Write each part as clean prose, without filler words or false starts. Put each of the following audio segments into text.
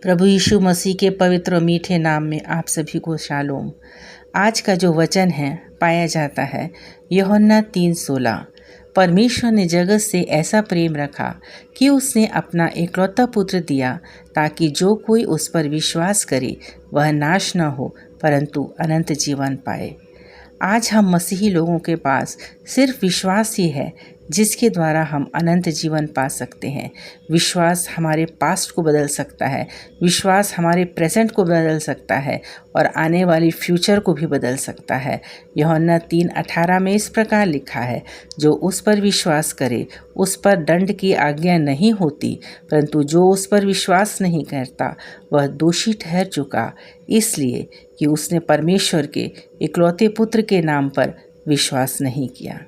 प्रभु यीशु मसीह के पवित्र और मीठे नाम में आप सभी को शालोम। आज का जो वचन है पाया जाता है यूहन्ना 3:16। परमेश्वर ने जगत से ऐसा प्रेम रखा कि उसने अपना इकलौता पुत्र दिया ताकि जो कोई उस पर विश्वास करे वह नाश न हो परंतु अनंत जीवन पाए। आज हम मसीही लोगों के पास सिर्फ विश्वास ही है जिसके द्वारा हम अनंत जीवन पा सकते हैं। विश्वास हमारे पास्ट को बदल सकता है, विश्वास हमारे प्रेजेंट को बदल सकता है और आने वाली फ्यूचर को भी बदल सकता है। यूहन्ना 3:18 में इस प्रकार लिखा है, जो उस पर विश्वास करे उस पर दंड की आज्ञा नहीं होती, परंतु जो उस पर विश्वास नहीं करता वह दोषी ठहर चुका, इसलिए कि उसने परमेश्वर के इकलौते पुत्र के नाम पर विश्वास नहीं किया।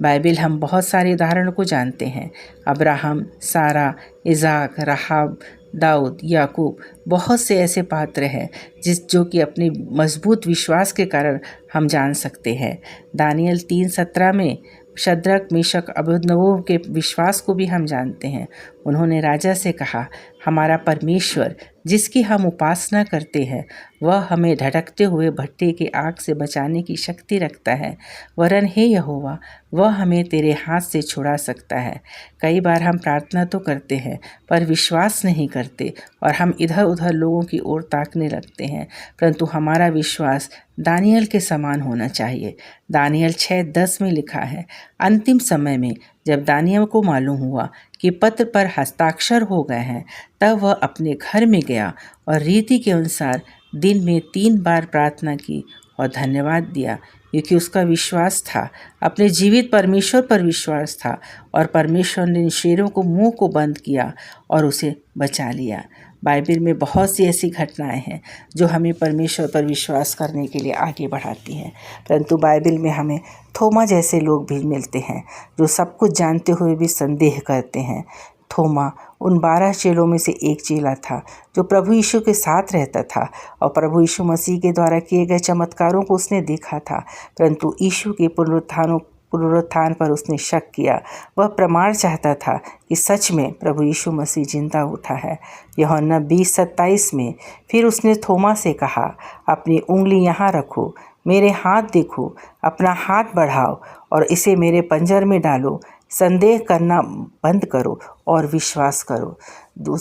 बाइबल हम बहुत सारे उदाहरण को जानते हैं। अब्राहम, सारा, इज़ाक, राहाब, दाऊद, याकूब, बहुत से ऐसे पात्र हैं जो कि अपने मजबूत विश्वास के कारण हम जान सकते हैं। दानियल 3:17 में शद्रक, मेशक, अबेदनगो के विश्वास को भी हम जानते हैं। उन्होंने राजा से कहा, हमारा परमेश्वर जिसकी हम उपासना करते हैं वह हमें धड़कते हुए भट्टे की आग से बचाने की शक्ति रखता है, वरन हे यहोवा वह हमें तेरे हाथ से छुड़ा सकता है। कई बार हम प्रार्थना तो करते हैं पर विश्वास नहीं करते और हम इधर उधर लोगों की ओर ताकने लगते हैं, परंतु हमारा विश्वास दानियल के समान होना चाहिए। दानियल 6:10 में लिखा है, अंतिम समय में जब दानियल को मालूम हुआ कि पत्र पर हस्ताक्षर हो गए हैं, तब वह अपने घर में गया और रीति के अनुसार दिन में 3 बार प्रार्थना की और धन्यवाद दिया, क्योंकि उसका विश्वास था, अपने जीवित परमेश्वर पर विश्वास था और परमेश्वर ने शेरों को मुंह को बंद किया और उसे बचा लिया। बाइबल में बहुत सी ऐसी घटनाएं हैं जो हमें परमेश्वर पर विश्वास करने के लिए आगे बढ़ाती हैं, परंतु बाइबल में हमें थोमा जैसे लोग भी मिलते हैं जो सब कुछ जानते हुए भी संदेह करते हैं। थोमा उन 12 चेलों में से एक चेला था जो प्रभु यीशु के साथ रहता था और प्रभु यीशु मसीह के द्वारा किए गए चमत्कारों को उसने देखा था, परंतु यीशु के पुनरुत्थान पर उसने शक किया। वह प्रमाण चाहता था कि सच में प्रभु यीशु मसीह जिंदा उठा है। यूहन्ना 20:27 में फिर उसने थोमा से कहा, अपनी उंगली यहाँ रखो, मेरे हाथ देखो, अपना हाथ बढ़ाओ और इसे मेरे पंजर में डालो, संदेह करना बंद करो और विश्वास करो।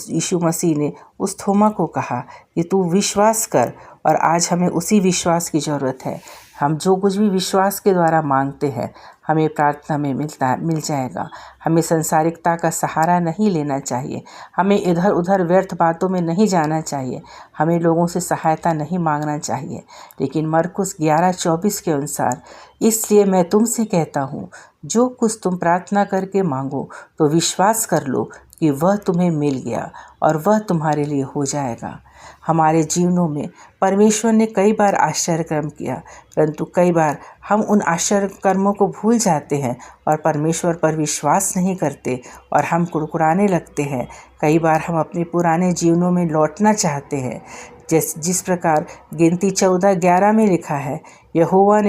यीशु मसीह ने उस थोमा को कहा कि तू विश्वास कर, और आज हमें उसी विश्वास की ज़रूरत है। हम जो कुछ भी विश्वास के द्वारा मांगते हैं हमें प्रार्थना में मिल जाएगा। हमें संसारिकता का सहारा नहीं लेना चाहिए, हमें इधर उधर व्यर्थ बातों में नहीं जाना चाहिए, हमें लोगों से सहायता नहीं मांगना चाहिए। लेकिन मरकुस 11:24 के अनुसार, इसलिए मैं तुमसे कहता हूँ, जो कुछ तुम प्रार्थना करके मांगो तो विश्वास कर लो कि वह तुम्हें मिल गया और वह तुम्हारे लिए हो जाएगा। हमारे जीवनों में परमेश्वर ने कई बार आश्चर्य कर्म किया, परंतु कई बार हम उन आश्चर्य कर्मों को भूल जाते हैं और परमेश्वर पर विश्वास नहीं करते और हम कुड़कुड़ाने लगते हैं। कई बार हम अपने पुराने जीवनों में लौटना चाहते हैं। जिस प्रकार गिनती 14:11 में लिखा है, यहोवा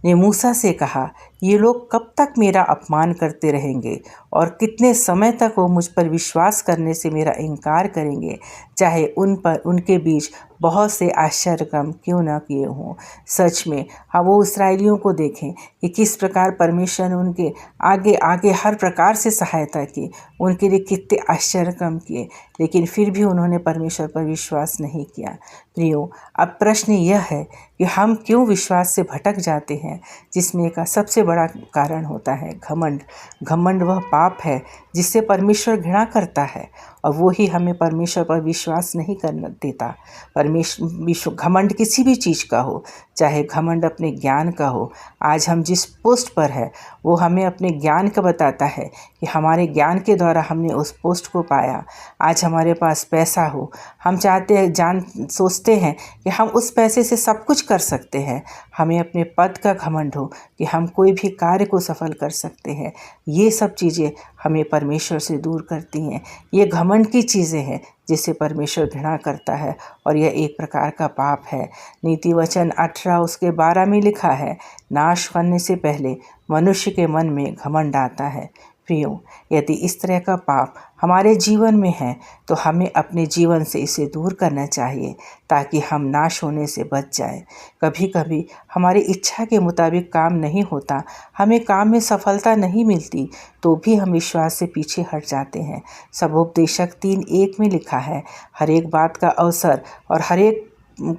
ने मूसा से कहा, ये लोग कब तक मेरा अपमान करते रहेंगे और कितने समय तक वो मुझ पर विश्वास करने से मेरा इनकार करेंगे, चाहे उनके बीच बहुत से आश्चर्य काम क्यों ना किए हों। सच में हम वो इस्राएलियों को देखें कि किस प्रकार परमेश्वर ने उनके आगे आगे हर प्रकार से सहायता की, उनके लिए कितने आश्चर्य काम किए, लेकिन फिर भी उन्होंने परमेश्वर पर विश्वास नहीं किया। प्रियो, अब प्रश्न यह है कि हम क्यों विश्वास से भटक जाते हैं, जिसमें का सबसे बड़ा कारण होता है घमंड। घमंड वह पाप है जिससे परमेश्वर घृणा करता है और वो ही हमें परमेश्वर पर विश्वास नहीं करने देता। घमंड किसी भी चीज़ का हो, चाहे घमंड अपने ज्ञान का हो। आज हम जिस पोस्ट पर है वो हमें अपने ज्ञान का बताता है कि हमारे ज्ञान के द्वारा हमने उस पोस्ट को पाया। आज हमारे पास पैसा हो, हम चाहते हैं सोचते हैं कि हम उस पैसे से सब कुछ कर सकते हैं। हमें अपने पद का घमंड हो कि हम कोई भी कार्य को सफल कर सकते हैं। ये सब चीज़ें हमें परमेश्वर से दूर करती हैं। ये घमंड की चीज़ें हैं जिसे परमेश्वर घृणा करता है और यह एक प्रकार का पाप है। नीति वचन 18:12 में लिखा है, नाश करने से पहले मनुष्य के मन में घमंड आता है। प्रियो, यदि इस तरह का पाप हमारे जीवन में है तो हमें अपने जीवन से इसे दूर करना चाहिए ताकि हम नाश होने से बच जाए। कभी कभी हमारी इच्छा के मुताबिक काम नहीं होता, हमें काम में सफलता नहीं मिलती, तो भी हम विश्वास से पीछे हट जाते हैं। सबोपदेशक 3:1 में लिखा है, हर एक बात का अवसर और हर एक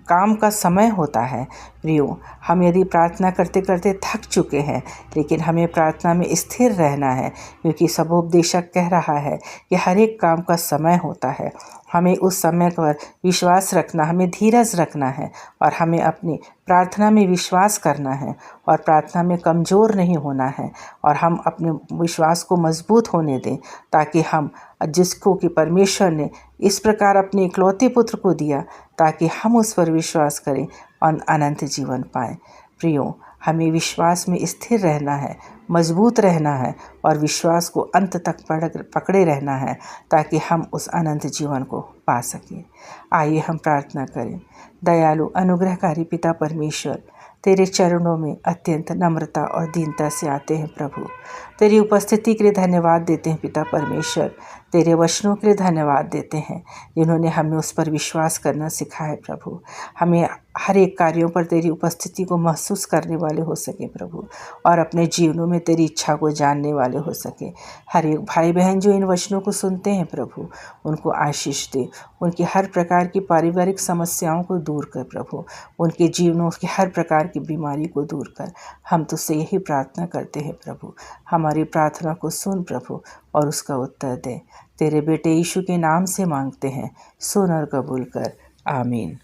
काम का समय होता है। प्रियो, हम यदि प्रार्थना करते करते थक चुके हैं, लेकिन हमें प्रार्थना में स्थिर रहना है, क्योंकि सबोपदेशक कह रहा है कि हर एक काम का समय होता है। हमें उस समय पर विश्वास रखना, हमें धीरज रखना है और हमें अपनी प्रार्थना में विश्वास करना है और प्रार्थना में कमज़ोर नहीं होना है, और हम अपने विश्वास को मजबूत होने दें ताकि हम जिसको कि परमेश्वर ने इस प्रकार अपने इकलौते पुत्र को दिया ताकि हम उस पर विश्वास करें और अनंत जीवन पाएं। प्रियो, हमें विश्वास में स्थिर रहना है, मजबूत रहना है और विश्वास को अंत तक पकड़े रहना है ताकि हम उस अनंत जीवन को पा सकें। आइए हम प्रार्थना करें। दयालु अनुग्रहकारी पिता परमेश्वर, तेरे चरणों में अत्यंत नम्रता और दीनता से आते हैं प्रभु। तेरी उपस्थिति के लिए धन्यवाद देते हैं पिता परमेश्वर। तेरे वचनों के लिए धन्यवाद देते हैं जिन्होंने हमें उस पर विश्वास करना सिखाया प्रभु। हमें हर एक कार्यों पर तेरी उपस्थिति को महसूस करने वाले हो सके प्रभु, और अपने जीवनों में तेरी इच्छा को जानने वाले हो सके। हर एक भाई बहन जो इन वचनों को सुनते हैं प्रभु, उनको आशीष दे। उनकी हर प्रकार की पारिवारिक समस्याओं को दूर कर प्रभु, उनके जीवनों की हर प्रकार की बीमारी को दूर कर। हम तुझसे यही प्रार्थना करते हैं प्रभु, हमारी प्रार्थना को सुन प्रभु और उसका उत्तर दे। तेरे बेटे यीशु के नाम से मांगते हैं, सुन और कबूल कर। आमीन।